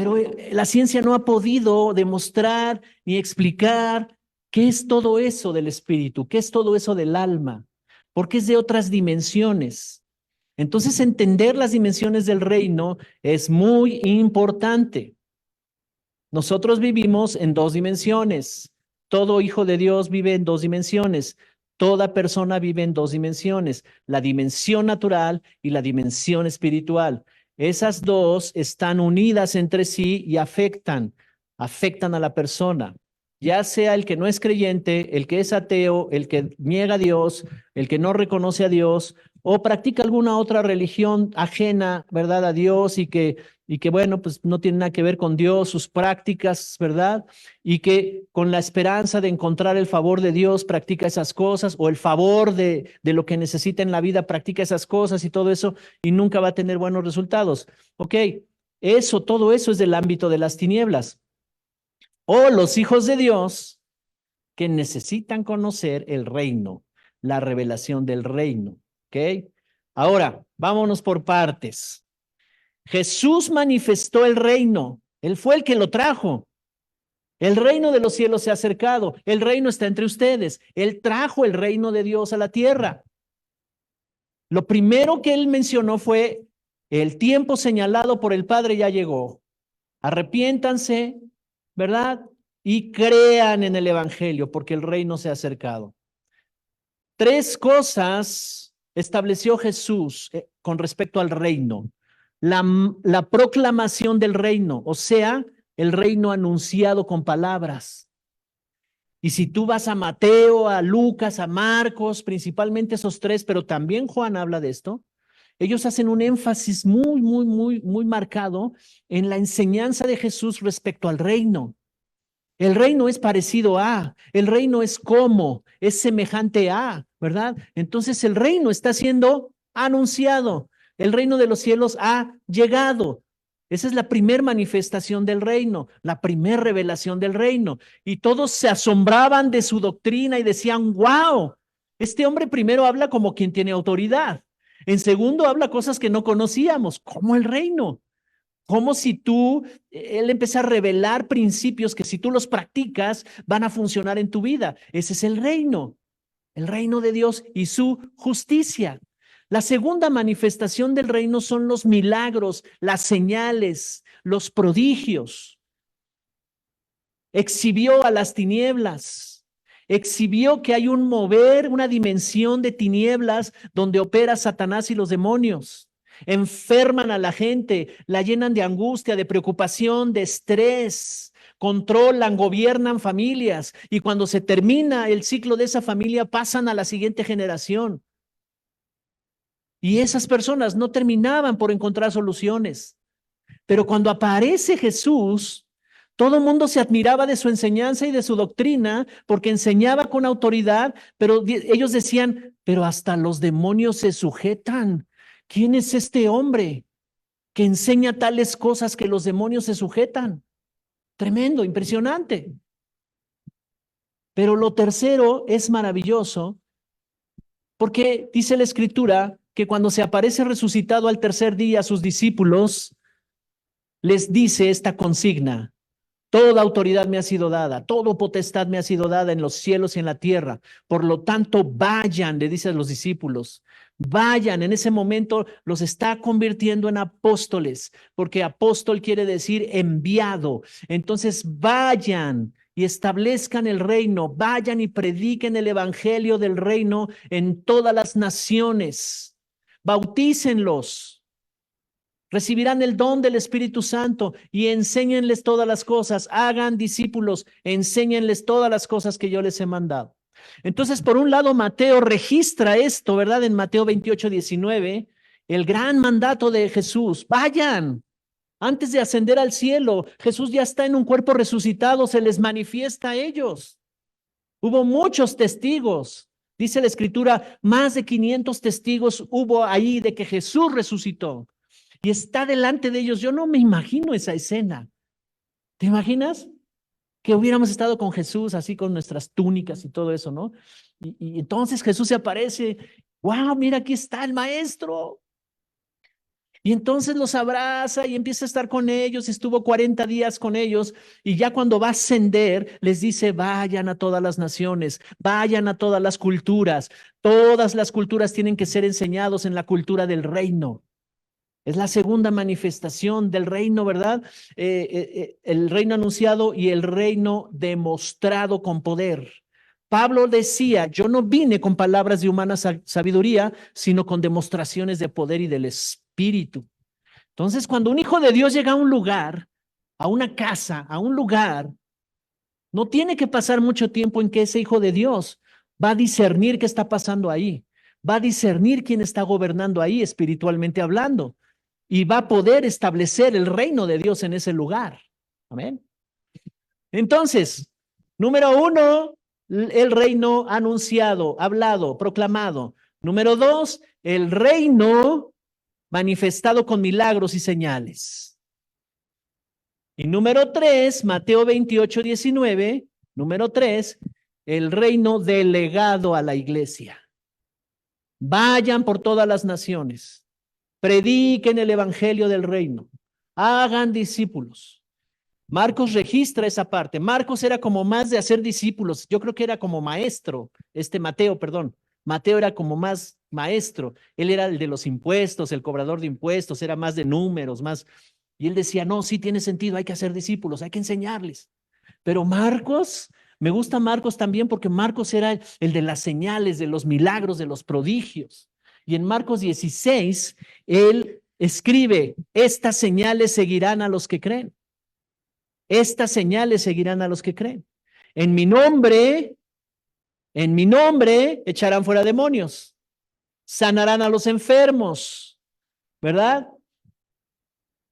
Pero la ciencia no ha podido demostrar ni explicar qué es todo eso del espíritu, qué es todo eso del alma, porque es de otras dimensiones. Entonces, entender las dimensiones del reino es muy importante. Nosotros vivimos en dos dimensiones. Todo hijo de Dios vive en dos dimensiones. Toda persona vive en dos dimensiones, la dimensión natural y la dimensión espiritual. Esas dos están unidas entre sí y afectan a la persona. Ya sea el que no es creyente, el que es ateo, el que niega a Dios, el que no reconoce a Dios o practica alguna otra religión ajena, ¿verdad?, a Dios y que bueno, pues no tiene nada que ver con Dios, sus prácticas, ¿verdad? Y que con la esperanza de encontrar el favor de Dios practica esas cosas, o el favor de lo que necesita en la vida practica esas cosas y todo eso, y nunca va a tener buenos resultados. Ok, todo eso es del ámbito de las tinieblas. O los hijos de Dios que necesitan conocer el reino, la revelación del reino. ¿Ok? Ahora, vámonos por partes. Jesús manifestó el reino. Él fue el que lo trajo. El reino de los cielos se ha acercado. El reino está entre ustedes. Él trajo el reino de Dios a la tierra. Lo primero que él mencionó fue: el tiempo señalado por el Padre ya llegó. Arrepiéntanse, ¿verdad? Y crean en el Evangelio, porque el reino se ha acercado. Tres cosas estableció Jesús con respecto al reino. La proclamación del reino, o sea, el reino anunciado con palabras. Y si tú vas a Mateo, a Lucas, a Marcos, principalmente esos tres, pero también Juan habla de esto, ellos hacen un énfasis muy marcado en la enseñanza de Jesús respecto al reino. El reino es parecido a, el reino es como, es semejante a, ¿verdad? Entonces el reino está siendo anunciado, el reino de los cielos ha llegado. Esa es la primer manifestación del reino, la primer revelación del reino. Y todos se asombraban de su doctrina y decían: wow, este hombre primero habla como quien tiene autoridad. En segundo, habla cosas que no conocíamos, como el reino. Como si él empieza a revelar principios que si tú los practicas van a funcionar en tu vida. Ese es el reino de Dios y su justicia. La segunda manifestación del reino son los milagros, las señales, los prodigios. Exhibió a las tinieblas, exhibió que hay un mover, una dimensión de tinieblas donde opera Satanás y los demonios. Enferman a la gente, la llenan de angustia, de preocupación, de estrés, controlan, gobiernan familias, y cuando se termina el ciclo de esa familia pasan a la siguiente generación. Y esas personas no terminaban por encontrar soluciones. Pero cuando aparece Jesús, todo el mundo se admiraba de su enseñanza y de su doctrina porque enseñaba con autoridad, pero ellos decían: pero hasta los demonios se sujetan. ¿Quién es este hombre que enseña tales cosas que los demonios se sujetan? Tremendo, impresionante. Pero lo tercero es maravilloso porque dice la Escritura que cuando se aparece resucitado al tercer día a sus discípulos, les dice esta consigna: toda autoridad me ha sido dada, toda potestad me ha sido dada en los cielos y en la tierra. Por lo tanto, vayan, le dice a los discípulos, vayan. En ese momento los está convirtiendo en apóstoles, porque apóstol quiere decir enviado. Entonces, vayan y establezcan el reino, vayan y prediquen el evangelio del reino en todas las naciones. Bautícenlos. Recibirán el don del Espíritu Santo y enséñenles todas las cosas. Hagan discípulos, enséñenles todas las cosas que yo les he mandado. Entonces, por un lado, Mateo registra esto, ¿verdad? En Mateo 28:19, el gran mandato de Jesús: vayan. Antes de ascender al cielo, Jesús ya está en un cuerpo resucitado, se les manifiesta a ellos. Hubo muchos testigos. Dice la Escritura, más de 500 testigos hubo ahí de que Jesús resucitó. Y está delante de ellos. Yo no me imagino esa escena. ¿Te imaginas? Que hubiéramos estado con Jesús así con nuestras túnicas y todo eso, ¿no? Y entonces Jesús se aparece. ¡Wow! Mira, aquí está el maestro. Y entonces los abraza y empieza a estar con ellos. Estuvo 40 días con ellos y ya cuando va a ascender, les dice, vayan a todas las naciones, vayan a todas las culturas. Todas las culturas tienen que ser enseñados en la cultura del reino. Es la segunda manifestación del reino, ¿verdad? El reino anunciado y el reino demostrado con poder. Pablo decía, yo no vine con palabras de humana sabiduría, sino con demostraciones de poder y del Espíritu. Entonces, cuando un hijo de Dios llega a un lugar, a una casa, a un lugar, no tiene que pasar mucho tiempo en que ese hijo de Dios va a discernir qué está pasando ahí, va a discernir quién está gobernando ahí espiritualmente hablando y va a poder establecer el reino de Dios en ese lugar. Amén. Entonces, número 1, el reino anunciado, hablado, proclamado. Número 2, el reino manifestado con milagros y señales. Y número 3, Mateo 28:19, número 3, el reino delegado a la iglesia. Vayan por todas las naciones, prediquen el evangelio del reino, hagan discípulos. Marcos registra esa parte. Marcos era como más de hacer discípulos. Yo creo que era como maestro, Mateo, perdón. Mateo era como más maestro. Él era el de los impuestos, el cobrador de impuestos, era más de números, más. Y él decía, no, sí tiene sentido, hay que hacer discípulos, hay que enseñarles. Pero Marcos, me gusta Marcos también porque Marcos era el de las señales, de los milagros, de los prodigios. Y en Marcos 16, él escribe, estas señales seguirán a los que creen. Estas señales seguirán a los que creen. En mi nombre echarán fuera demonios, sanarán a los enfermos, ¿verdad?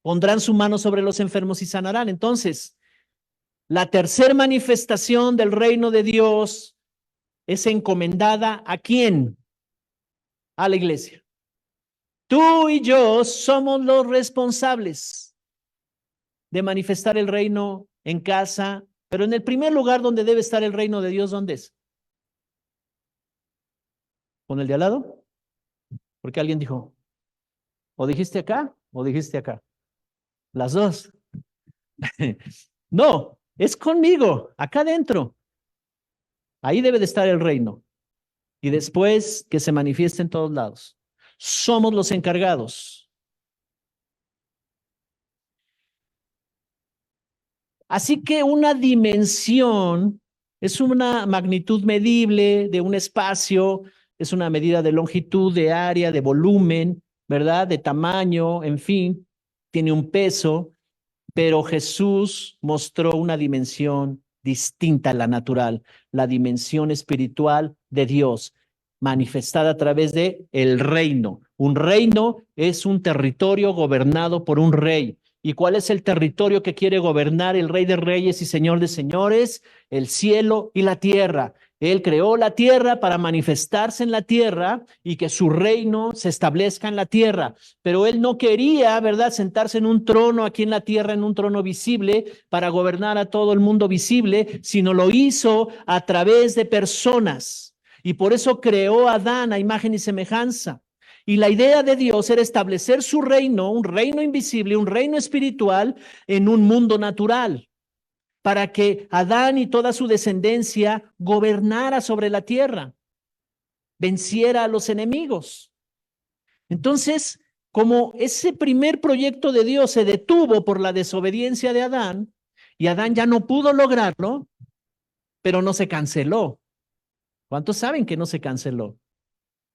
Pondrán su mano sobre los enfermos y sanarán. Entonces, la tercera manifestación del reino de Dios es encomendada ¿a quién? A la iglesia. Tú y yo somos los responsables de manifestar el reino en casa, pero en el primer lugar donde debe estar el reino de Dios, ¿dónde es? ¿Con el de al lado? Porque alguien dijo, o dijiste acá o dijiste acá. Las dos. No, es conmigo, acá adentro. Ahí debe de estar el reino. Y después que se manifieste en todos lados. Somos los encargados. Así que una dimensión es una magnitud medible de un espacio, es una medida de longitud, de área, de volumen, ¿verdad? De tamaño, en fin, tiene un peso, pero Jesús mostró una dimensión distinta a la natural, la dimensión espiritual de Dios, manifestada a través de el reino. Un reino es un territorio gobernado por un rey. ¿Y cuál es el territorio que quiere gobernar el Rey de Reyes y Señor de Señores? El cielo y la tierra. Él creó la tierra para manifestarse en la tierra y que su reino se establezca en la tierra. Pero él no quería, ¿verdad?, sentarse en un trono aquí en la tierra, en un trono visible para gobernar a todo el mundo visible, sino lo hizo a través de personas. Y por eso creó a Adán a imagen y semejanza. Y la idea de Dios era establecer su reino, un reino invisible, un reino espiritual en un mundo natural, para que Adán y toda su descendencia gobernara sobre la tierra, venciera a los enemigos. Entonces, como ese primer proyecto de Dios se detuvo por la desobediencia de Adán, y Adán ya no pudo lograrlo, pero no se canceló. ¿Cuántos saben que no se canceló?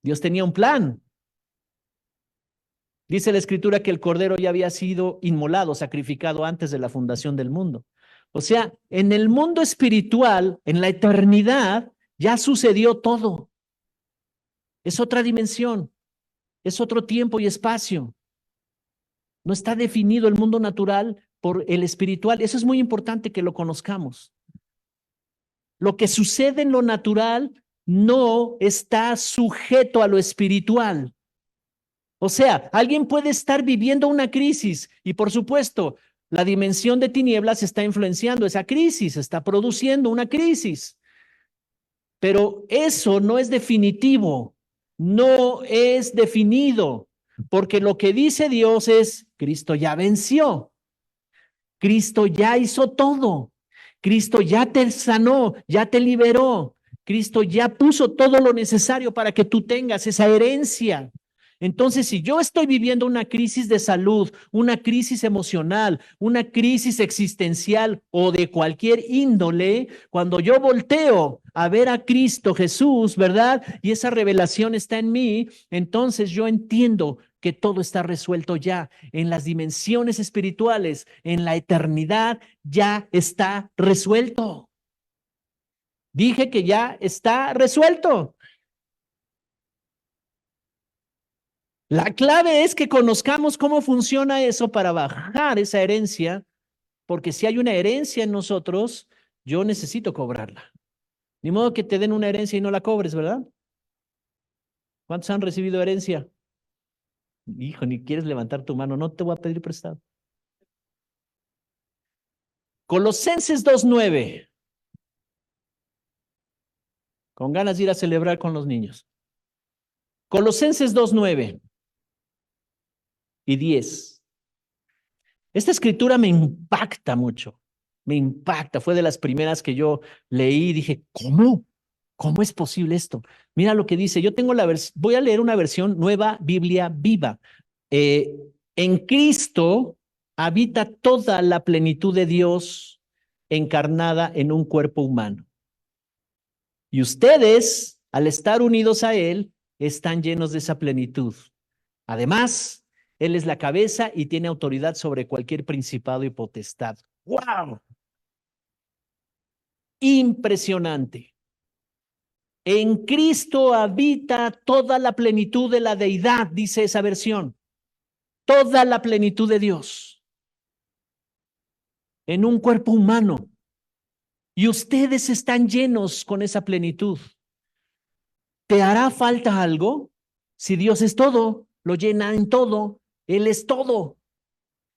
Dios tenía un plan. Dice la Escritura que el Cordero ya había sido inmolado, sacrificado antes de la fundación del mundo. O sea, en el mundo espiritual, en la eternidad, ya sucedió todo. Es otra dimensión, es otro tiempo y espacio. No está definido el mundo natural por el espiritual. Eso es muy importante que lo conozcamos. Lo que sucede en lo natural no está sujeto a lo espiritual. O sea, alguien puede estar viviendo una crisis y por supuesto, la dimensión de tinieblas está influenciando esa crisis, está produciendo una crisis. Pero eso no es definitivo, no es definido, Porque lo que dice Dios es, Cristo ya venció. Cristo ya hizo todo. Cristo ya te sanó, ya te liberó. Cristo ya puso todo lo necesario para que tú tengas esa herencia. Entonces, si yo estoy viviendo una crisis de salud, una crisis emocional, una crisis existencial o de cualquier índole, cuando yo volteo a ver a Cristo Jesús, ¿verdad? Y esa revelación está en mí, entonces yo entiendo que todo está resuelto ya en las dimensiones espirituales, en la eternidad, ya está resuelto. Dije que ya está resuelto. La clave es que conozcamos cómo funciona eso para bajar esa herencia, porque si hay una herencia en nosotros, yo necesito cobrarla. Ni modo que te den una herencia y no la cobres, ¿verdad? ¿Cuántos han recibido herencia? Hijo, ni quieres levantar tu mano, no te voy a pedir prestado. Colosenses 2:9. Con ganas de ir a celebrar con los niños. Colosenses 2:9 y 10. Esta escritura me impacta mucho, me impacta. Fue de las primeras que yo leí y dije, ¿cómo? ¿Cómo es posible esto? Mira lo que dice. Yo tengo voy a leer una versión Nueva Biblia Viva. Eh, en Cristo habita toda la plenitud de Dios encarnada en un cuerpo humano. Y ustedes, al estar unidos a Él, están llenos de esa plenitud. Además, Él es la cabeza y tiene autoridad sobre cualquier principado y potestad. ¡Wow! Impresionante. En Cristo habita toda la plenitud de la deidad, dice esa versión. Toda la plenitud de Dios. En un cuerpo humano. Y ustedes están llenos con esa plenitud. ¿Te hará falta algo? Si Dios es todo, lo llena en todo, Él es todo.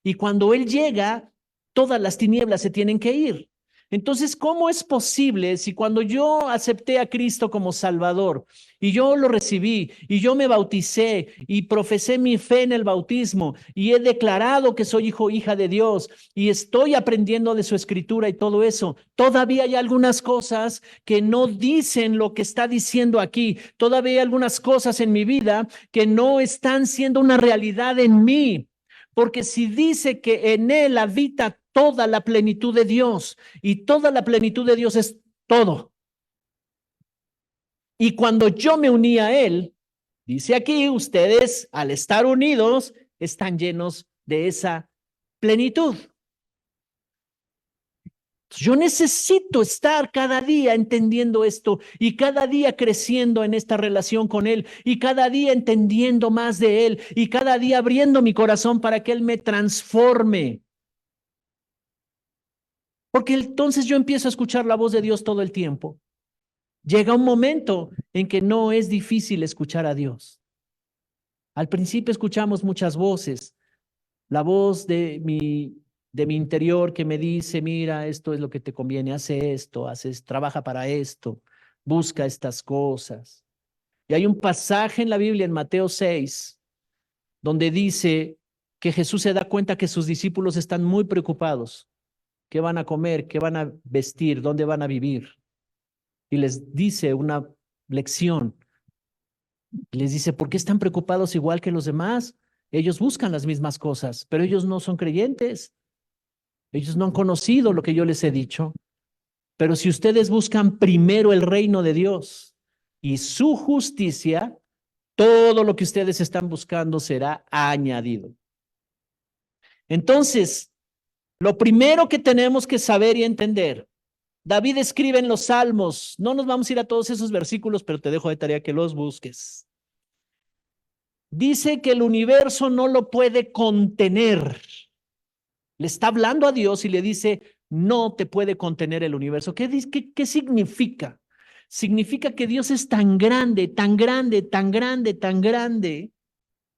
Y cuando Él llega, todas las tinieblas se tienen que ir. Entonces, ¿cómo es posible si cuando yo acepté a Cristo como Salvador y yo lo recibí y yo me bauticé y profesé mi fe en el bautismo y he declarado que soy hijo, hija de Dios y estoy aprendiendo de su escritura y todo eso, todavía hay algunas cosas que no dicen lo que está diciendo aquí? Todavía hay algunas cosas en mi vida que no están siendo una realidad en mí. Porque si dice que en Él habita toda la plenitud de Dios y toda la plenitud de Dios es todo. Y cuando yo me uní a Él, dice aquí, ustedes al estar unidos están llenos de esa plenitud. Yo necesito estar cada día entendiendo esto y cada día creciendo en esta relación con Él y cada día entendiendo más de Él y cada día abriendo mi corazón para que Él me transforme. Porque entonces yo empiezo a escuchar la voz de Dios todo el tiempo. Llega un momento en que no es difícil escuchar a Dios. Al principio escuchamos muchas voces. La voz de mi interior que me dice, mira, esto es lo que te conviene, hace esto, trabaja para esto, busca estas cosas. Y hay un pasaje en la Biblia, en Mateo 6, donde dice que Jesús se da cuenta que sus discípulos están muy preocupados. ¿Qué van a comer? ¿Qué van a vestir? ¿Dónde van a vivir? Y les dice una lección. Les dice, ¿por qué están preocupados igual que los demás? Ellos buscan las mismas cosas, pero ellos no son creyentes. Ellos no han conocido lo que yo les he dicho. Pero si ustedes buscan primero el reino de Dios y su justicia, todo lo que ustedes están buscando será añadido. Entonces, lo primero que tenemos que saber y entender, David escribe en los Salmos, no nos vamos a ir a todos esos versículos, pero te dejo de tarea que los busques. Dice que el universo no lo puede contener. Le está hablando a Dios y le dice, no te puede contener el universo. ¿Qué significa? Significa que Dios es tan grande, tan grande, tan grande, tan grande,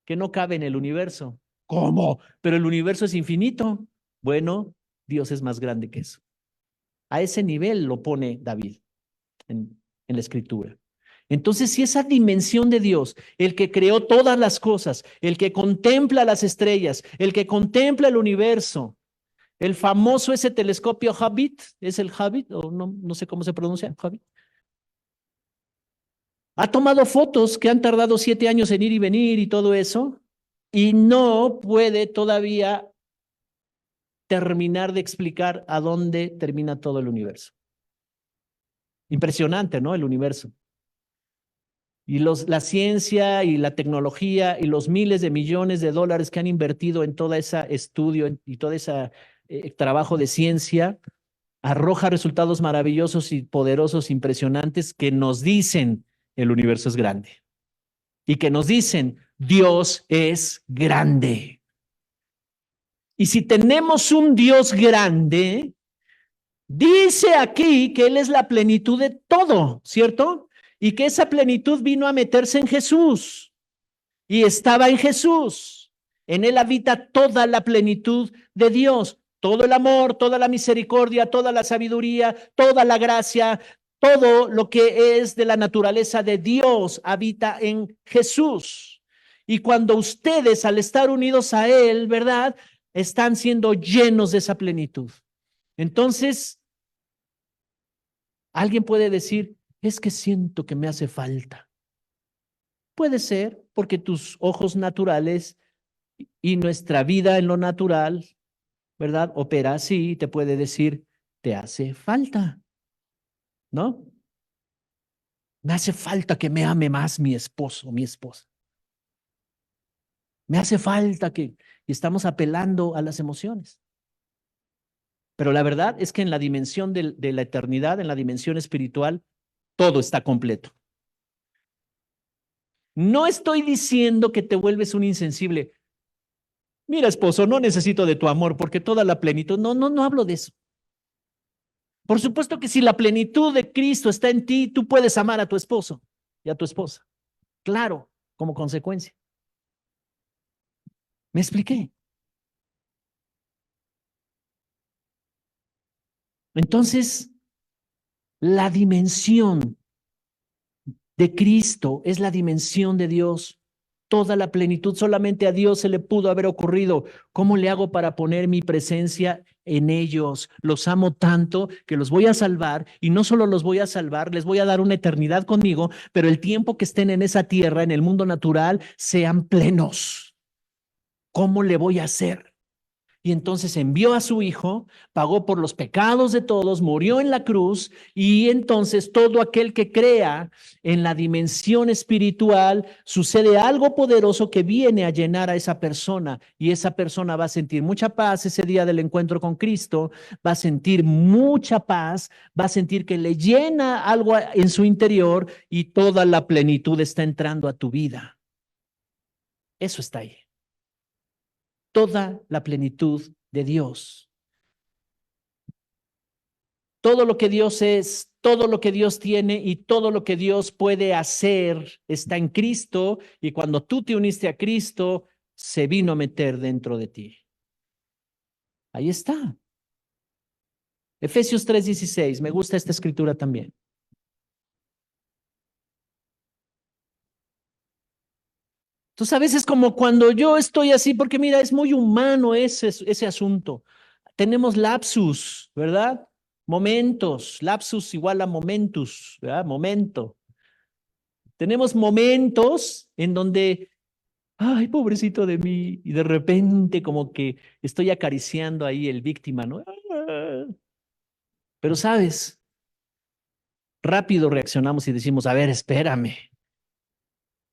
que no cabe en el universo. ¿Cómo? Pero el universo es infinito. Bueno, Dios es más grande que eso. A ese nivel lo pone David en la escritura. Entonces, si esa dimensión de Dios, el que creó todas las cosas, el que contempla las estrellas, el que contempla el universo, el famoso ese telescopio Hubble, ¿es el Hubble? O no sé cómo se pronuncia, Hubble. Ha tomado fotos que han tardado 7 años en ir y venir y todo eso, y no puede todavía terminar de explicar a dónde termina todo el universo. Impresionante, ¿no? El universo. Y la ciencia y la tecnología y los miles de millones de dólares que han invertido en todo ese estudio y todo ese trabajo de ciencia, arroja resultados maravillosos y poderosos, impresionantes, que nos dicen el universo es grande. Y que nos dicen Dios es grande. Y si tenemos un Dios grande, dice aquí que Él es la plenitud de todo, ¿cierto? Y que esa plenitud vino a meterse en Jesús y estaba en Jesús. En Él habita toda la plenitud de Dios, todo el amor, toda la misericordia, toda la sabiduría, toda la gracia, todo lo que es de la naturaleza de Dios habita en Jesús. Y cuando ustedes, al estar unidos a Él, ¿verdad? Están siendo llenos de esa plenitud. Entonces, alguien puede decir, es que siento que me hace falta. Puede ser porque tus ojos naturales y nuestra vida en lo natural, ¿verdad? Opera así y te puede decir, te hace falta, ¿no? Me hace falta que me ame más mi esposo o mi esposa. Me hace falta que... Y estamos apelando a las emociones. Pero la verdad es que en la dimensión de la eternidad, en la dimensión espiritual, todo está completo. No estoy diciendo que te vuelves un insensible. Mira, esposo, no necesito de tu amor porque toda la plenitud, no hablo de eso. Por supuesto que si la plenitud de Cristo está en ti, tú puedes amar a tu esposo y a tu esposa. Claro, como consecuencia. ¿Me expliqué? Entonces, la dimensión de Cristo es la dimensión de Dios. Toda la plenitud solamente a Dios se le pudo haber ocurrido. ¿Cómo le hago para poner mi presencia en ellos? Los amo tanto que los voy a salvar y no solo los voy a salvar, les voy a dar una eternidad conmigo, pero el tiempo que estén en esa tierra, en el mundo natural, sean plenos. ¿Cómo le voy a hacer? Y entonces envió a su hijo, pagó por los pecados de todos, murió en la cruz, y entonces todo aquel que crea en la dimensión espiritual, sucede algo poderoso que viene a llenar a esa persona, y esa persona va a sentir mucha paz ese día del encuentro con Cristo, va a sentir mucha paz, va a sentir que le llena algo en su interior y toda la plenitud está entrando a tu vida. Eso está ahí. Toda la plenitud de Dios. Todo lo que Dios es, todo lo que Dios tiene y todo lo que Dios puede hacer está en Cristo, y cuando tú te uniste a Cristo, se vino a meter dentro de ti. Ahí está. Efesios 3:16, me gusta esta escritura también. Entonces a veces como cuando yo estoy así, porque mira, es muy humano ese asunto. Tenemos lapsus, ¿verdad? Momentos, lapsus igual a momentus, ¿verdad? Momento. Tenemos momentos en donde, ay, pobrecito de mí, y de repente como que estoy acariciando ahí el víctima, ¿no? Pero sabes, rápido reaccionamos y decimos, a ver, espérame,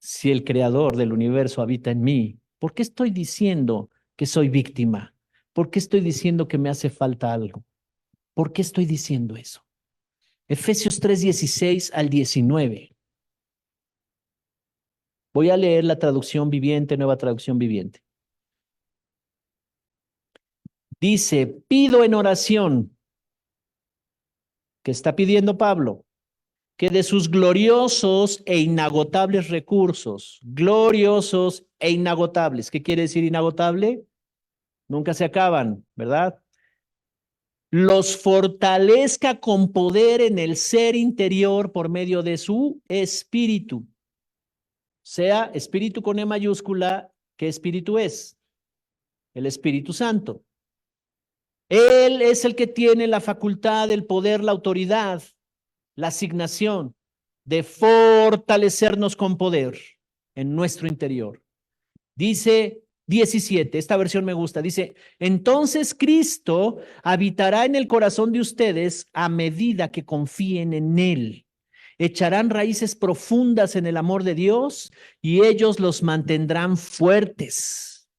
si el creador del universo habita en mí, ¿por qué estoy diciendo que soy víctima? ¿Por qué estoy diciendo que me hace falta algo? ¿Por qué estoy diciendo eso? Efesios 3:16 al 19. Voy a leer la traducción viviente, nueva traducción viviente. Dice, pido en oración, que está pidiendo Pablo, que de sus gloriosos e inagotables recursos, gloriosos e inagotables. ¿Qué quiere decir inagotable? Nunca se acaban, ¿verdad? los fortalezca con poder en el ser interior por medio de su espíritu. Sea espíritu con E mayúscula, ¿qué espíritu es? El Espíritu Santo. Él es el que tiene la facultad, el poder, la autoridad, la asignación de fortalecernos con poder en nuestro interior. Dice 17, esta versión me gusta, dice, entonces Cristo habitará en el corazón de ustedes a medida que confíen en Él. Echarán raíces profundas en el amor de Dios y ellos los mantendrán fuertes.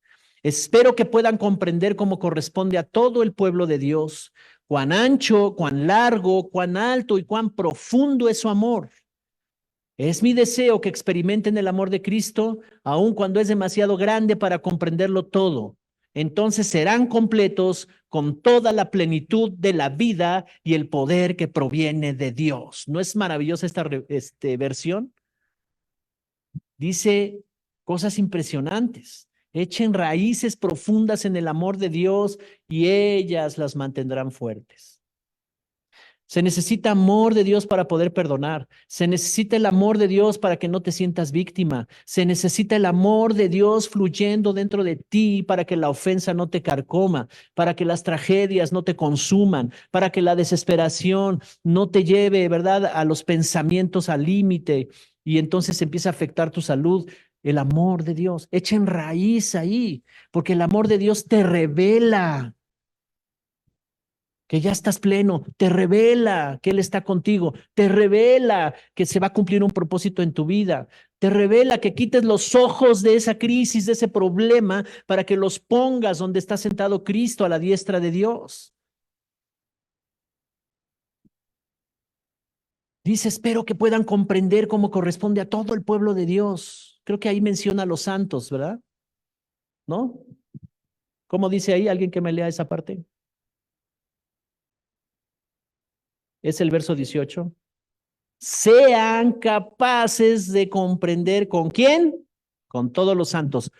Espero que puedan comprender cómo corresponde a todo el pueblo de Dios, cuán ancho, cuán largo, cuán alto y cuán profundo es su amor. Es mi deseo que experimenten el amor de Cristo, aun cuando es demasiado grande para comprenderlo todo. Entonces serán completos con toda la plenitud de la vida y el poder que proviene de Dios. ¿No es maravillosa esta versión? Dice cosas impresionantes. Echen raíces profundas en el amor de Dios y ellas las mantendrán fuertes. Se necesita amor de Dios para poder perdonar. Se necesita el amor de Dios para que no te sientas víctima. Se necesita el amor de Dios fluyendo dentro de ti para que la ofensa no te carcoma, para que las tragedias no te consuman, para que la desesperación no te lleve, ¿verdad?, a los pensamientos al límite y entonces empieza a afectar tu salud. El amor de Dios, echen raíz ahí, porque el amor de Dios te revela que ya estás pleno, te revela que Él está contigo, te revela que se va a cumplir un propósito en tu vida, te revela que quites los ojos de esa crisis, de ese problema, para que los pongas donde está sentado Cristo a la diestra de Dios. Dice, espero que puedan comprender cómo corresponde a todo el pueblo de Dios. Creo que ahí menciona a los santos, ¿verdad? ¿No? ¿Cómo dice ahí? ¿Alguien que me lea esa parte? Es el verso 18. Sean capaces de comprender con quién, con todos los santos.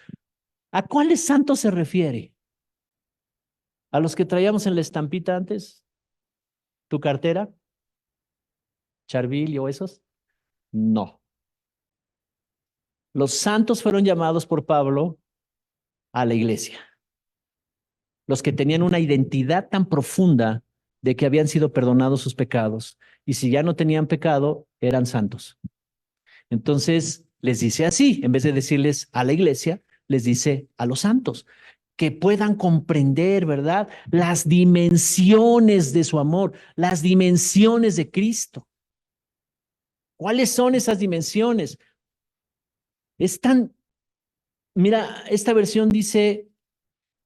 ¿A cuáles santos se refiere? ¿A los que traíamos en la estampita antes? ¿Tu cartera? ¿Charville o esos? No. Los santos fueron llamados por Pablo a la iglesia. Los que tenían una identidad tan profunda de que habían sido perdonados sus pecados. Y si ya no tenían pecado, eran santos. Entonces, les dice así, en vez de decirles a la iglesia, les dice a los santos, que puedan comprender, ¿verdad?, las dimensiones de su amor, las dimensiones de Cristo. ¿Cuáles son esas dimensiones? Mira, esta versión dice,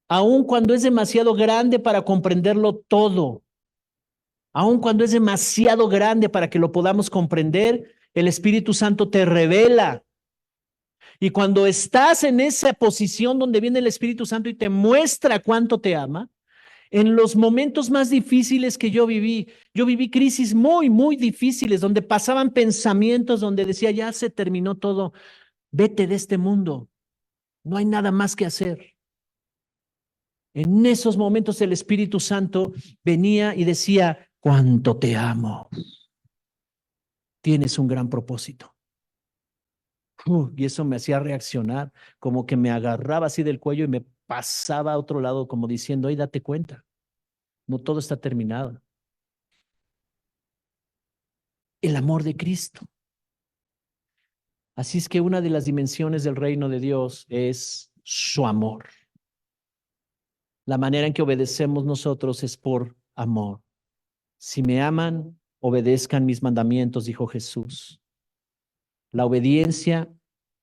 aun cuando es demasiado grande para comprenderlo todo, aun cuando es demasiado grande para que lo podamos comprender, el Espíritu Santo te revela. Y cuando estás en esa posición donde viene el Espíritu Santo y te muestra cuánto te ama, en los momentos más difíciles que yo viví crisis muy, muy difíciles, donde pasaban pensamientos, donde decía, ya se terminó todo, vete de este mundo, no hay nada más que hacer. En esos momentos el Espíritu Santo venía y decía, cuánto te amo, tienes un gran propósito. Y eso me hacía reaccionar, como que me agarraba así del cuello y me pasaba a otro lado, como diciendo, ay, date cuenta, no todo está terminado. El amor de Cristo. Así es que una de las dimensiones del reino de Dios es su amor. La manera en que obedecemos nosotros es por amor. Si me aman, obedezcan mis mandamientos, dijo Jesús. La obediencia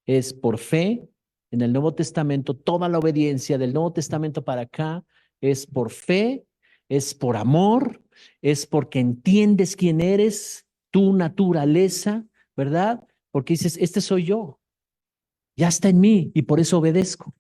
es por fe. En el Nuevo Testamento, toda la obediencia del Nuevo Testamento para acá es por fe, es por amor, es porque entiendes quién eres, tu naturaleza, ¿verdad? Porque dices, este soy yo, ya está en mí y por eso obedezco.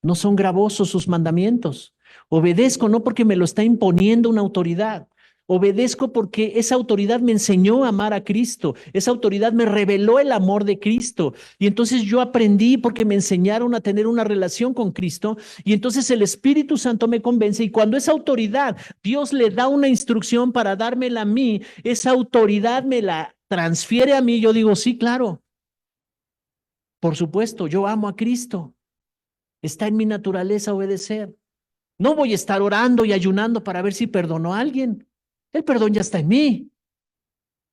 No son gravosos sus mandamientos. Obedezco no porque me lo está imponiendo una autoridad. Obedezco porque esa autoridad me enseñó a amar a Cristo. Esa autoridad me reveló el amor de Cristo. Y entonces yo aprendí porque me enseñaron a tener una relación con Cristo. Y entonces el Espíritu Santo me convence. Y cuando esa autoridad, Dios le da una instrucción para dármela a mí, esa autoridad me la transfiere a mí. Yo digo, sí, claro. Por supuesto, yo amo a Cristo. Está en mi naturaleza obedecer. No voy a estar orando y ayunando para ver si perdono a alguien. El perdón ya está en mí.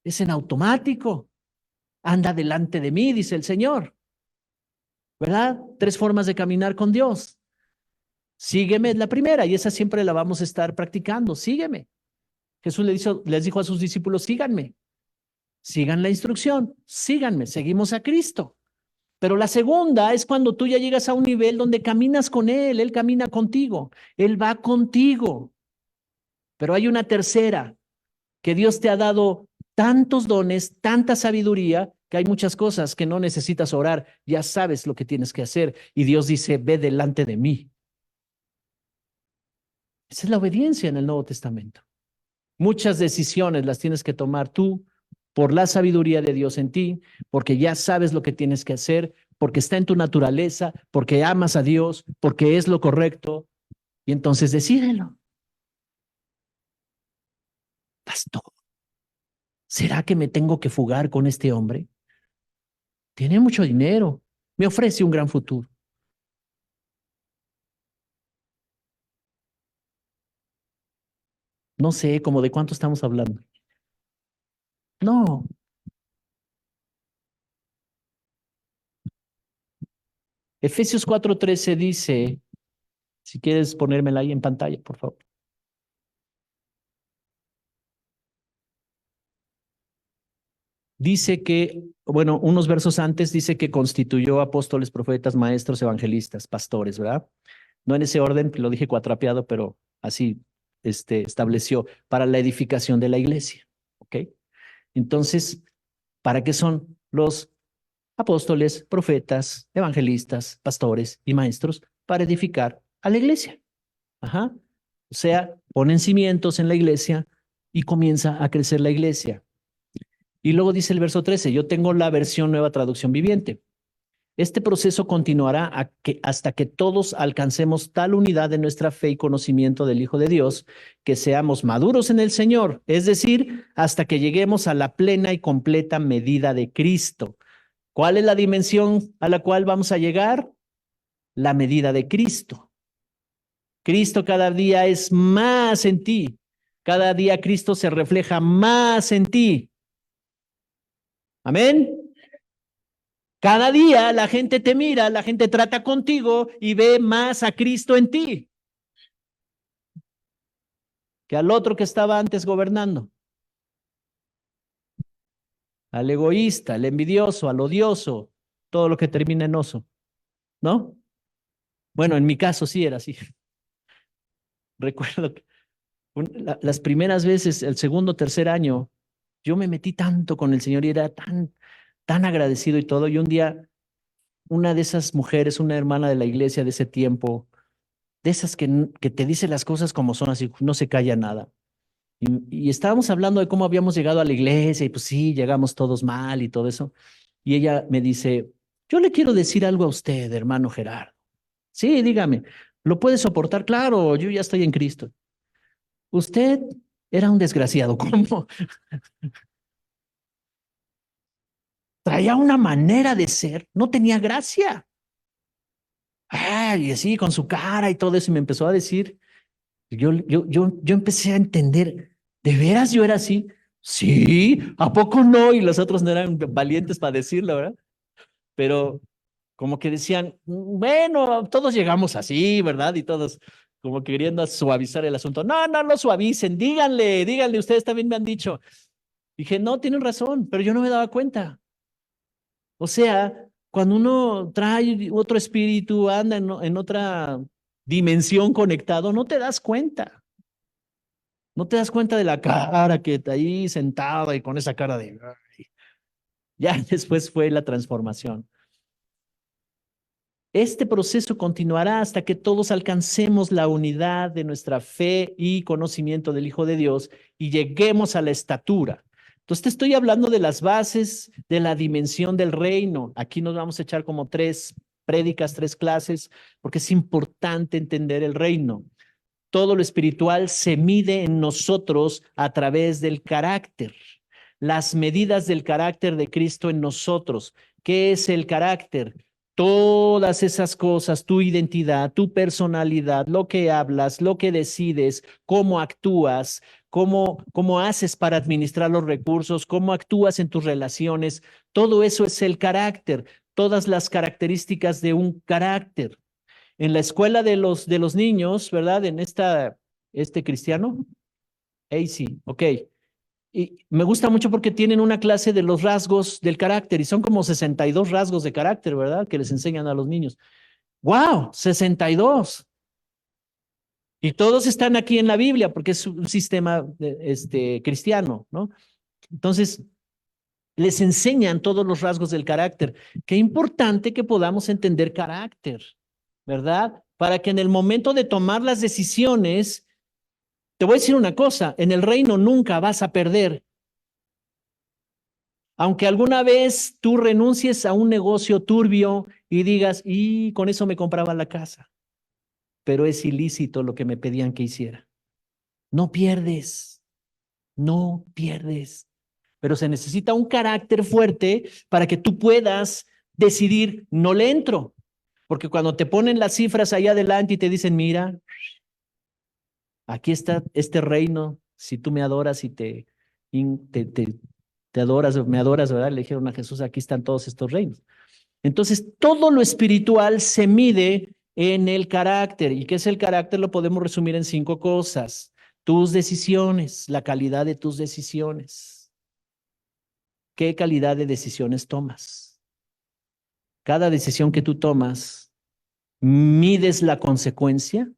Es en automático. Anda delante de mí, dice el Señor. ¿Verdad? 3 formas de caminar con Dios. Sígueme es la primera y esa siempre la vamos a estar practicando. Sígueme. Jesús les dijo a sus discípulos, síganme. Sigan la instrucción. Síganme. Seguimos a Cristo. Pero la segunda es cuando tú ya llegas a un nivel donde caminas con Él camina contigo, Él va contigo. Pero hay una tercera, que Dios te ha dado tantos dones, tanta sabiduría, que hay muchas cosas que no necesitas orar, ya sabes lo que tienes que hacer. Y Dios dice, ve delante de mí. Esa es la obediencia en el Nuevo Testamento. Muchas decisiones las tienes que tomar tú por la sabiduría de Dios en ti, porque ya sabes lo que tienes que hacer, porque está en tu naturaleza, porque amas a Dios, porque es lo correcto, y entonces decídelo. Pastor, ¿será que me tengo que fugar con este hombre? Tiene mucho dinero, me ofrece un gran futuro. No sé, como de cuánto estamos hablando. No, Efesios 4:13 dice, si quieres ponérmela ahí en pantalla, por favor. Dice que, bueno, unos versos antes dice que constituyó apóstoles, profetas, maestros, evangelistas, pastores, ¿verdad? No en ese orden, lo dije cuatrapeado, pero así estableció para la edificación de la iglesia, ¿ok? Entonces, ¿para qué son los apóstoles, profetas, evangelistas, pastores y maestros? Para edificar a la iglesia. Ajá. O sea, ponen cimientos en la iglesia y comienza a crecer la iglesia. Y luego dice el verso 13, yo tengo la versión Nueva Traducción Viviente. Este proceso continuará hasta que todos alcancemos tal unidad de nuestra fe y conocimiento del Hijo de Dios, que seamos maduros en el Señor, es decir, hasta que lleguemos a la plena y completa medida de Cristo. ¿Cuál es la dimensión a la cual vamos a llegar? La medida de Cristo. Cristo cada día es más en ti. Cada día Cristo se refleja más en ti. Amén. Cada día la gente te mira, la gente trata contigo y ve más a Cristo en ti que al otro que estaba antes gobernando. Al egoísta, al envidioso, al odioso, todo lo que termina en oso, ¿no? Bueno, en mi caso sí era así. Recuerdo que las primeras veces, el segundo, tercer año, yo me metí tanto con el Señor y era tan agradecido y todo. Y un día, una de esas mujeres, una hermana de la iglesia de ese tiempo, de esas que te dice las cosas como son, así, no se calla nada. Y estábamos hablando de cómo habíamos llegado a la iglesia y pues sí, llegamos todos mal y todo eso. Y ella me dice, yo le quiero decir algo a usted, hermano Gerardo. Sí, dígame, ¿lo puede soportar? Claro, yo ya estoy en Cristo. Usted era un desgraciado, ¿cómo? Traía una manera de ser, no tenía gracia. Y así con su cara y todo eso, y me empezó a decir, yo empecé a entender, ¿de veras yo era así? Sí, ¿a poco no? Y los otros no eran valientes para decirlo, ¿verdad? Pero como que decían, bueno, todos llegamos así, ¿verdad? Y todos como que queriendo suavizar el asunto. No, no lo suavicen, díganle, ustedes también me han dicho. Dije, no, tienen razón, pero yo no me daba cuenta. O sea, cuando uno trae otro espíritu, anda en otra dimensión conectado, no te das cuenta. No te das cuenta de la cara que está ahí sentada y con esa cara de... "Ay". Ya después fue la transformación. Este proceso continuará hasta que todos alcancemos la unidad de nuestra fe y conocimiento del Hijo de Dios y lleguemos a la estatura. Entonces te estoy hablando de las bases de la dimensión del reino. Aquí nos vamos a echar como 3 prédicas, 3 clases, porque es importante entender el reino. Todo lo espiritual se mide en nosotros a través del carácter. Las medidas del carácter de Cristo en nosotros. ¿Qué es el carácter? Todas esas cosas, tu identidad, tu personalidad, lo que hablas, lo que decides, cómo actúas, cómo haces para administrar los recursos, cómo actúas en tus relaciones, todo eso es el carácter, todas las características de un carácter. En la escuela de los niños, ¿verdad? En este cristiano, AC, ok. Y me gusta mucho porque tienen una clase de los rasgos del carácter y son como 62 rasgos de carácter, ¿verdad? Que les enseñan a los niños. ¡Wow! 62. Y todos están aquí en la Biblia porque es un sistema cristiano, ¿no? Entonces, les enseñan todos los rasgos del carácter. Qué importante que podamos entender carácter, ¿verdad? Para que en el momento de tomar las decisiones, te voy a decir una cosa, en el reino nunca vas a perder. Aunque alguna vez tú renuncies a un negocio turbio y digas, y con eso me compraba la casa, pero es ilícito lo que me pedían que hiciera. No pierdes, no pierdes. Pero se necesita un carácter fuerte para que tú puedas decidir, no le entro. Porque cuando te ponen las cifras ahí adelante y te dicen, mira, aquí está este reino, si tú me adoras y te adoras, me adoras, ¿verdad? Le dijeron a Jesús, aquí están todos estos reinos. Entonces, todo lo espiritual se mide en el carácter. ¿Y qué es el carácter? Lo podemos resumir en 5 cosas. Tus decisiones, la calidad de tus decisiones. ¿Qué calidad de decisiones tomas? Cada decisión que tú tomas, mides la consecuencia,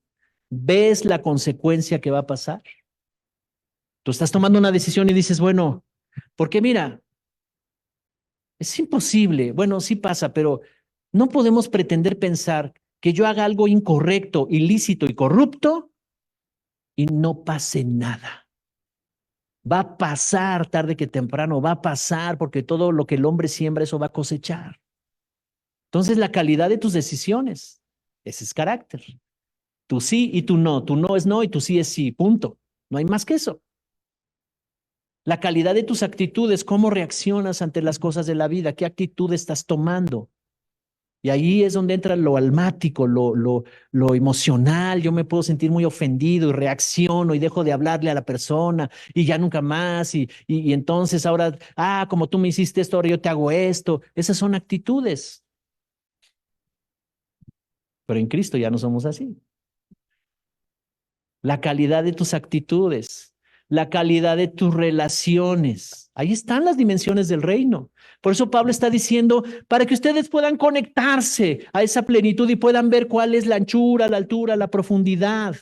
ves la consecuencia que va a pasar. Tú estás tomando una decisión y dices, bueno, porque mira, es imposible. Bueno, sí pasa, pero no podemos pretender pensar que yo haga algo incorrecto, ilícito y corrupto y no pase nada. Va a pasar tarde que temprano, va a pasar porque todo lo que el hombre siembra, eso va a cosechar. Entonces, la calidad de tus decisiones, ese es carácter. Tu sí y tu no es no y tu sí es sí, punto. No hay más que eso. La calidad de tus actitudes, cómo reaccionas ante las cosas de la vida, qué actitud estás tomando. Y ahí es donde entra lo almático, lo emocional. Yo me puedo sentir muy ofendido y reacciono y dejo de hablarle a la persona y ya nunca más. Y entonces ahora, como tú me hiciste esto, ahora yo te hago esto. Esas son actitudes. Pero en Cristo ya no somos así. La calidad de tus actitudes, la calidad de tus relaciones. Ahí están las dimensiones del reino. Por eso Pablo está diciendo, para que ustedes puedan conectarse a esa plenitud y puedan ver cuál es la anchura, la altura, la profundidad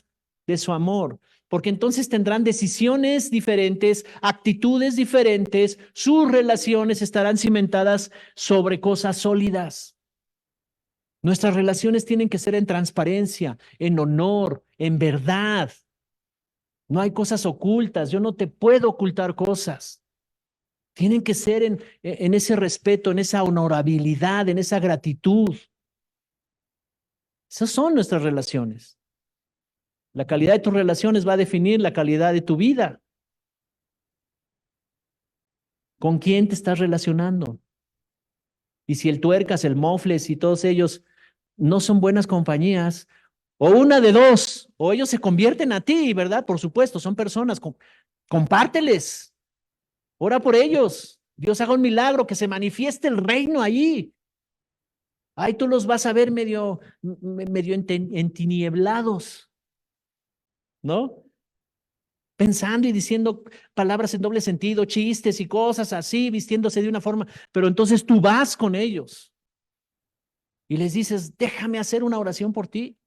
de su amor. Porque entonces tendrán decisiones diferentes, actitudes diferentes, sus relaciones estarán cimentadas sobre cosas sólidas. Nuestras relaciones tienen que ser en transparencia, en honor, en verdad. No hay cosas ocultas. Yo no te puedo ocultar cosas. Tienen que ser en ese respeto, en esa honorabilidad, en esa gratitud. Esas son nuestras relaciones. La calidad de tus relaciones va a definir la calidad de tu vida. ¿Con quién te estás relacionando? Y si el tuercas, el mofles y todos ellos no son buenas compañías, o una de dos, o ellos se convierten a ti, ¿verdad? Por supuesto, son personas, compárteles, ora por ellos, Dios haga un milagro, que se manifieste el reino ahí. Ahí tú los vas a ver medio entinieblados, ¿no? Pensando y diciendo palabras en doble sentido, chistes y cosas así, vistiéndose de una forma, pero entonces tú vas con ellos y les dices, déjame hacer una oración por ti.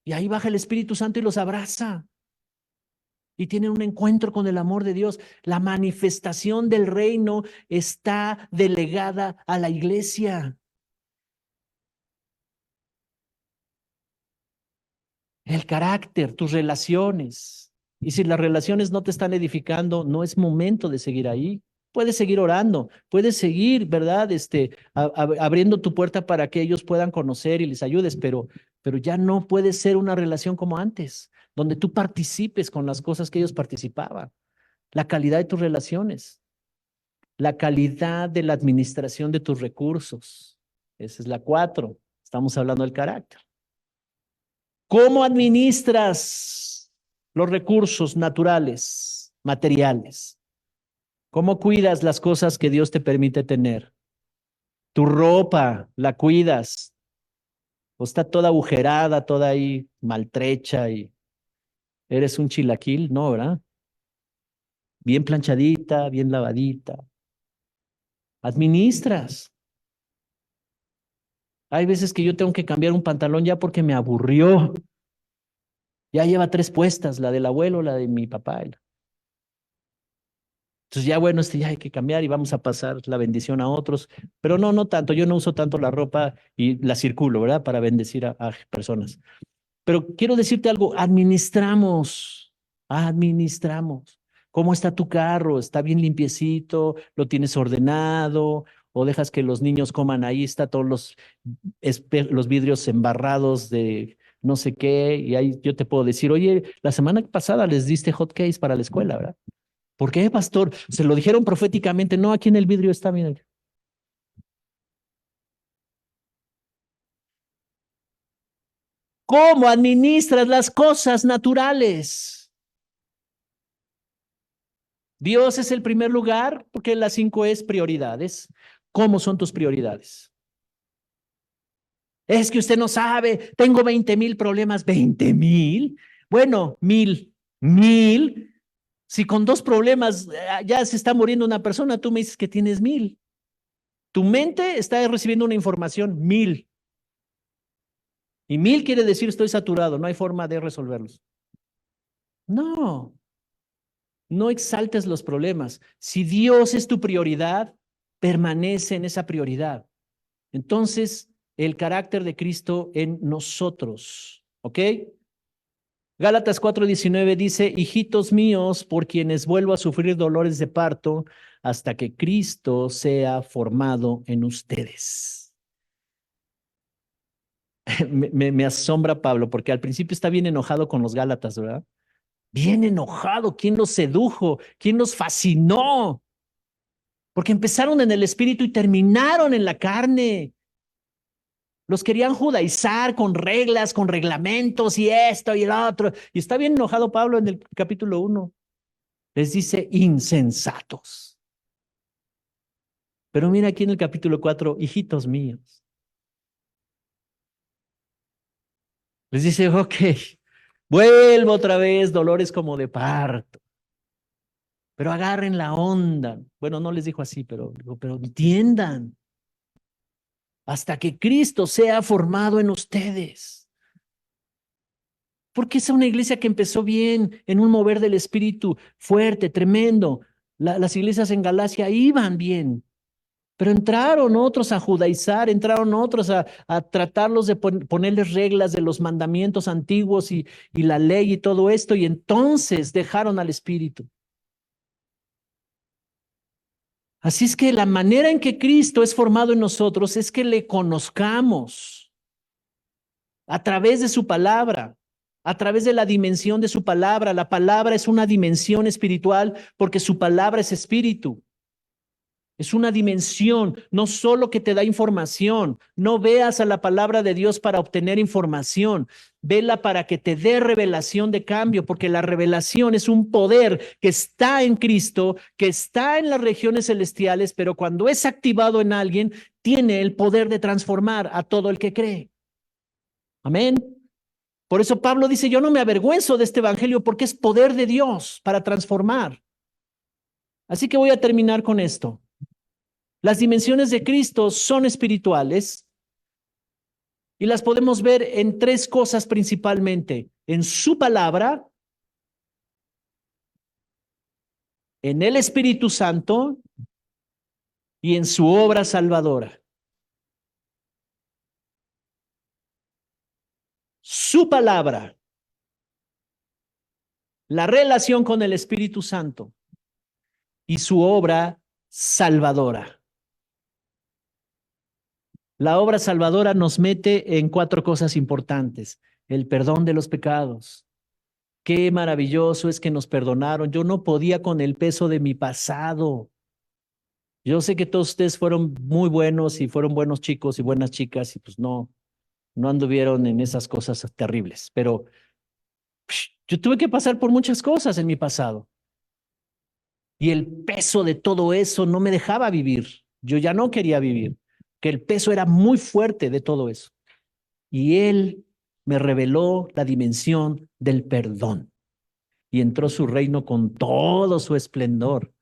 Y ahí baja el Espíritu Santo y los abraza. Y tienen un encuentro con el amor de Dios. La manifestación del reino está delegada a la iglesia. El carácter, tus relaciones. Y si las relaciones no te están edificando, no es momento de seguir ahí. Puedes seguir orando, puedes seguir, ¿verdad? Abriendo tu puerta para que ellos puedan conocer y les ayudes, pero ya no puede ser una relación como antes, donde tú participes con las cosas que ellos participaban. La calidad de tus relaciones, la calidad de la administración de tus recursos. Esa es la 4. Estamos hablando del carácter. ¿Cómo administras los recursos naturales, materiales? ¿Cómo cuidas las cosas que Dios te permite tener? Tu ropa, ¿la cuidas? ¿O está toda agujerada, toda ahí maltrecha y eres un chilaquil? No, ¿verdad? Bien planchadita, bien lavadita. Administras. Hay veces que yo tengo que cambiar un pantalón ya porque me aburrió. Ya lleva 3 puestas, la del abuelo, la de mi papá. Entonces ya bueno, ya hay que cambiar y vamos a pasar la bendición a otros, pero no, no tanto, yo no uso tanto la ropa y la circulo, ¿verdad? Para bendecir a personas. Pero quiero decirte algo, administramos. ¿Cómo está tu carro? ¿Está bien limpiecito? ¿Lo tienes ordenado? ¿O dejas que los niños coman ahí? Está todos los vidrios embarrados de no sé qué, y ahí yo te puedo decir, oye, la semana pasada les diste hot cakes para la escuela, ¿verdad? ¿Por qué, pastor? Se lo dijeron proféticamente. No, aquí en el vidrio está, bien. ¿Cómo administras las cosas naturales? Dios es el primer lugar porque la 5 es prioridades. ¿Cómo son tus prioridades? Es que usted no sabe, tengo 20,000 problemas. ¿20,000? Bueno, 1,000. Si con 2 problemas ya se está muriendo una persona, tú me dices que tienes 1,000. Tu mente está recibiendo una información 1,000. Y 1,000 quiere decir estoy saturado, no hay forma de resolverlos. No, no exaltes los problemas. Si Dios es tu prioridad, permanece en esa prioridad. Entonces, el carácter de Cristo en nosotros, ¿ok? Gálatas 4:19 dice, hijitos míos, por quienes vuelvo a sufrir dolores de parto, hasta que Cristo sea formado en ustedes. Me asombra Pablo, porque al principio está bien enojado con los Gálatas, ¿verdad? Bien enojado. ¿Quién los sedujo? ¿Quién los fascinó? Porque empezaron en el espíritu y terminaron en la carne. Los querían judaizar con reglas, con reglamentos y esto y el otro. Y está bien enojado Pablo en el capítulo 1. Les dice insensatos. Pero mira aquí en el capítulo 4, hijitos míos. Les dice, ok, vuelvo otra vez, dolores como de parto. Pero agarren la onda. Bueno, no les dijo así, pero entiendan. Hasta que Cristo sea formado en ustedes. Porque es una iglesia que empezó bien, en un mover del espíritu fuerte, tremendo. Las iglesias en Galacia iban bien, pero entraron otros a judaizar, entraron otros a tratarlos de ponerles reglas de los mandamientos antiguos y la ley y todo esto, y entonces dejaron al espíritu. Así es que la manera en que Cristo es formado en nosotros es que le conozcamos a través de su palabra, a través de la dimensión de su palabra. La palabra es una dimensión espiritual porque su palabra es espíritu. Es una dimensión, no solo que te da información. No veas a la palabra de Dios para obtener información. Vela para que te dé revelación de cambio, porque la revelación es un poder que está en Cristo, que está en las regiones celestiales, pero cuando es activado en alguien, tiene el poder de transformar a todo el que cree. Amén. Por eso Pablo dice, yo no me avergüenzo de este evangelio porque es poder de Dios para transformar. Así que voy a terminar con esto. Las dimensiones de Cristo son espirituales y las podemos ver en 3 cosas principalmente: en su palabra, en el Espíritu Santo y en su obra salvadora. Su palabra, la relación con el Espíritu Santo y su obra salvadora. La obra salvadora nos mete en 4 cosas importantes. El perdón de los pecados. Qué maravilloso es que nos perdonaron. Yo no podía con el peso de mi pasado. Yo sé que todos ustedes fueron muy buenos y fueron buenos chicos y buenas chicas y pues no anduvieron en esas cosas terribles. Pero yo tuve que pasar por muchas cosas en mi pasado. Y el peso de todo eso no me dejaba vivir. Yo ya no quería vivir, que el peso era muy fuerte de todo eso. Y Él me reveló la dimensión del perdón. Y entró su reino con todo su esplendor.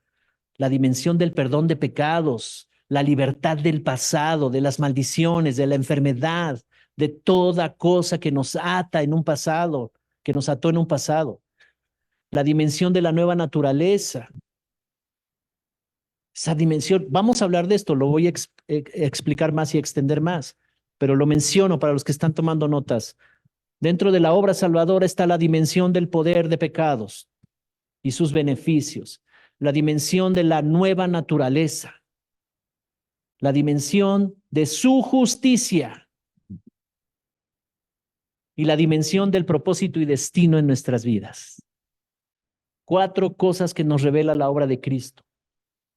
La dimensión del perdón de pecados, la libertad del pasado, de las maldiciones, de la enfermedad, de toda cosa que nos ata en un pasado, que nos ató en un pasado. La dimensión de la nueva naturaleza. Esa dimensión, vamos a hablar de esto, lo voy a explicar más y extender más, pero lo menciono para los que están tomando notas. Dentro de la obra salvadora está la dimensión del poder de pecados y sus beneficios, la dimensión de la nueva naturaleza, la dimensión de su justicia y la dimensión del propósito y destino en nuestras vidas. 4 cosas que nos revela la obra de Cristo.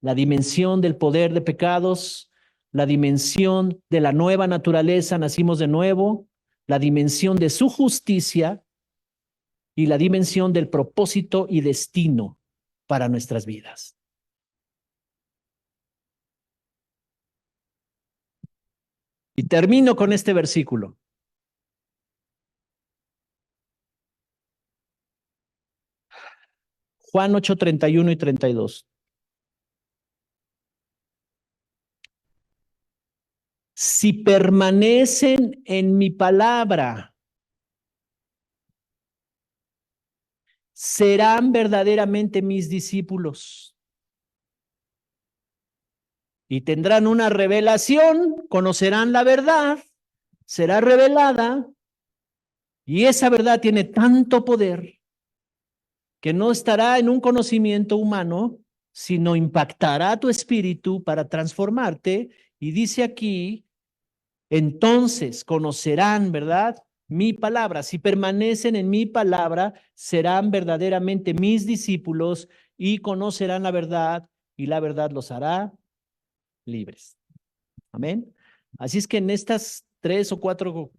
La dimensión del poder de pecados, la dimensión de la nueva naturaleza, nacimos de nuevo, la dimensión de su justicia y la dimensión del propósito y destino para nuestras vidas. Y termino con este versículo. Juan 8, 31 y 32. Si permanecen en mi palabra, serán verdaderamente mis discípulos y tendrán una revelación, conocerán la verdad, será revelada y esa verdad tiene tanto poder que no estará en un conocimiento humano, sino impactará tu espíritu para transformarte. Y dice aquí, entonces conocerán, ¿verdad? Mi palabra. Si permanecen en mi palabra, serán verdaderamente mis discípulos y conocerán la verdad y la verdad los hará libres. Amén. Así es que en estas 3 o 4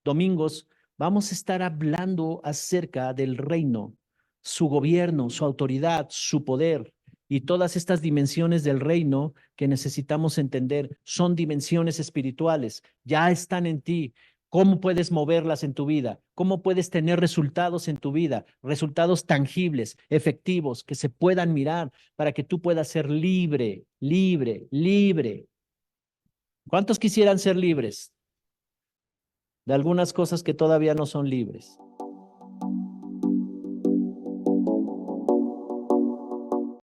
domingos vamos a estar hablando acerca del reino, su gobierno, su autoridad, su poder y todas estas dimensiones del reino que necesitamos entender son dimensiones espirituales, ya están en ti. ¿Cómo puedes moverlas en tu vida? ¿Cómo puedes tener resultados en tu vida? Resultados tangibles, efectivos, que se puedan mirar para que tú puedas ser libre, libre, libre. ¿Cuántos quisieran ser libres de algunas cosas que todavía no son libres?